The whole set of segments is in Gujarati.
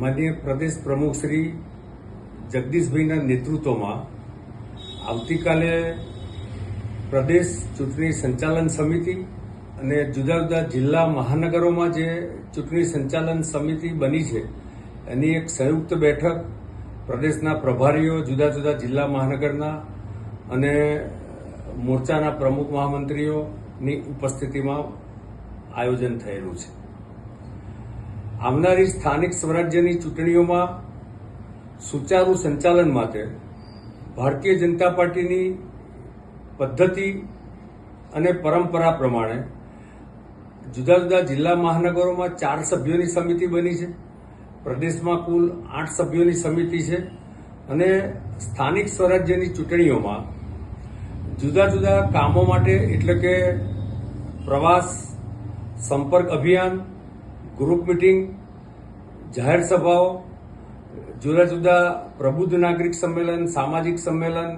માનનીય પ્રદેશ પ્રમુખ શ્રી જગદીશભાઈના નેતૃત્વમાં આવતીકાલે પ્રદેશ ચૂંટણી સંચાલન સમિતિ અને જુદા જુદા જિલ્લા મહાનગરોમાં જે ચૂંટણી સંચાલન સમિતિ બની છે એની એક સંયુક્ત બેઠક પ્રદેશના પ્રભારીઓ જુદા જુદા જિલ્લા મહાનગરના અને મોરચાના પ્રમુખ મહામંત્રીઓની ઉપસ્થિતિમાં આયોજન થયેલું છે. આવનારી સ્થાનિક સ્વરાજ્યની ચૂંટણીઓમાં સુચારુ સંચાલન માટે ભારતીય જનતા પાર્ટીની પદ્ધતિ અને પરંપરા પ્રમાણે જુદા જુદા જિલ્લા મહાનગરોમાં 4 સભ્યોની સમિતિ બની છે. પ્રદેશમાં કુલ 8 સભ્યોની સમિતિ છે અને સ્થાનિક સ્વરાજ્યની ચૂંટણીઓમાં જુદા જુદા કામો માટે એટલે કે પ્રવાસ, સંપર્ક અભિયાન, ગ્રુપ મિટિંગ, જાહેર સભાઓ, જુદા જુદા પ્રબુદ્ધ નાગરિક સંમેલન, સામાજિક સંમેલન,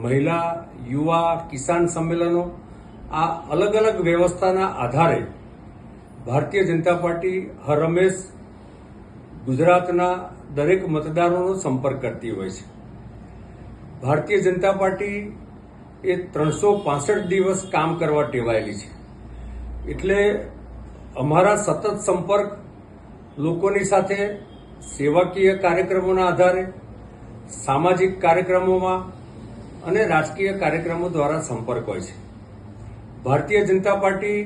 મહિલા, યુવા, કિસાન સંમેલનો, આ અલગ અલગ વ્યવસ્થાના આધારે ભારતીય જનતા પાર્ટી હર હંમેશ ગુજરાતના દરેક મતદારોનો સંપર્ક કરતી હોય છે. ભારતીય જનતા પાર્ટી એ 365 દિવસ કામ કરવા ટેવાયેલી છે. એટલે અમારા સતત સંપર્ક લોકોની સાથે સેવાકીય કાર્યક્રમોના આધારે, સામાજિક કાર્યક્રમોમાં અને રાજકીય કાર્યક્રમો દ્વારા સંપર્ક હોય છે. ભારતીય જનતા પાર્ટી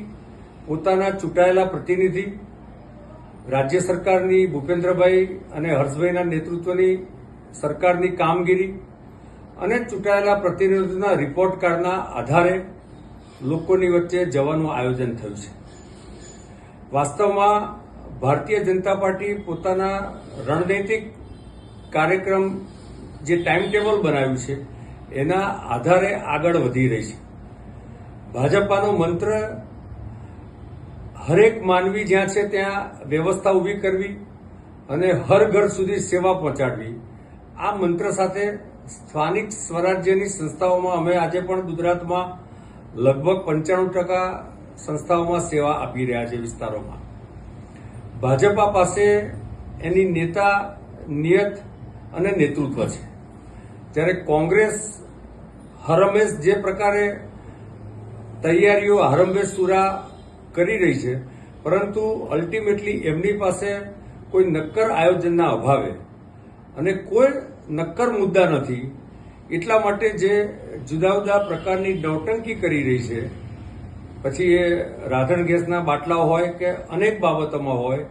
પોતાના ચૂંટાયેલા પ્રતિનિધિ રાજ્ય સરકારની ભૂપેન્દ્રભાઈ અને હર્ષભાઈના નેતૃત્વની સરકારની કામગીરી અને ચૂંટાયેલા પ્રતિનિધિઓના રિપોર્ટ કાર્ડના આધારે લોકોની વચ્ચે જવાનું આયોજન થયું છે. વાસ્તવમાં ભારતીય જનતા પાર્ટી પોતાના રણનૈતિક કાર્યક્રમ જે ટાઈમ ટેબલ બનાવ્યું છે એના આધારે આગળ વધી રહી છે. ભાજપાનો મંત્ર હરેક માનવી જ્યાં છે ત્યાં વ્યવસ્થા ઊભી કરવી અને હર ઘર સુધી સેવા પહોંચાડવી, આ મંત્ર સાથે સ્થાનિક સ્વરાજ્યની સંસ્થાઓમાં અમે આજે પણ ગુજરાતમાં લગભગ 95% સંસ્થાઓમાં સેવા આપી રહ્યા છે. વિસ્તારોમાં ભાજપા પાસે એની નેતા નિયત અને નેતૃત્વ છે, જ્યારે કોંગ્રેસ હરહંમેશ જે પ્રકારે તૈયારીઓ હરહંમેશ પૂરા કરી રહી છે, પરંતુ અલ્ટિમેટલી એમની પાસે કોઈ નક્કર આયોજનના અભાવે અને કોઈ નક્કર મુદ્દા નથી, એટલા માટે જે જુદા જુદા પ્રકારની નૌટંકી કરી રહી છે, પછી એ રાંધણ ગેસના બાટલા હોય કે અનેક બાબતોમાં હોય,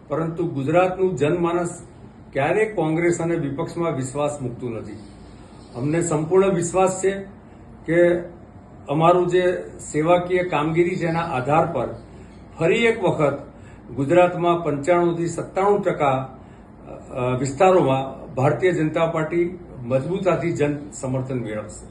પરંતુ ગુજરાતનું જનમાનસ ક્યારેય કોંગ્રેસ અને વિપક્ષમાં વિશ્વાસ મૂકતું નથી. અમને સંપૂર્ણ વિશ્વાસ છે કે અમારું જે સેવાકીય કામગીરી છે એના આધાર પર ફરી એક વખત ગુજરાતમાં 95થી 97% વિસ્તારોમાં ભારતીય જનતા પાર્ટી મજબૂતાથી જન સમર્થન મેળવશે.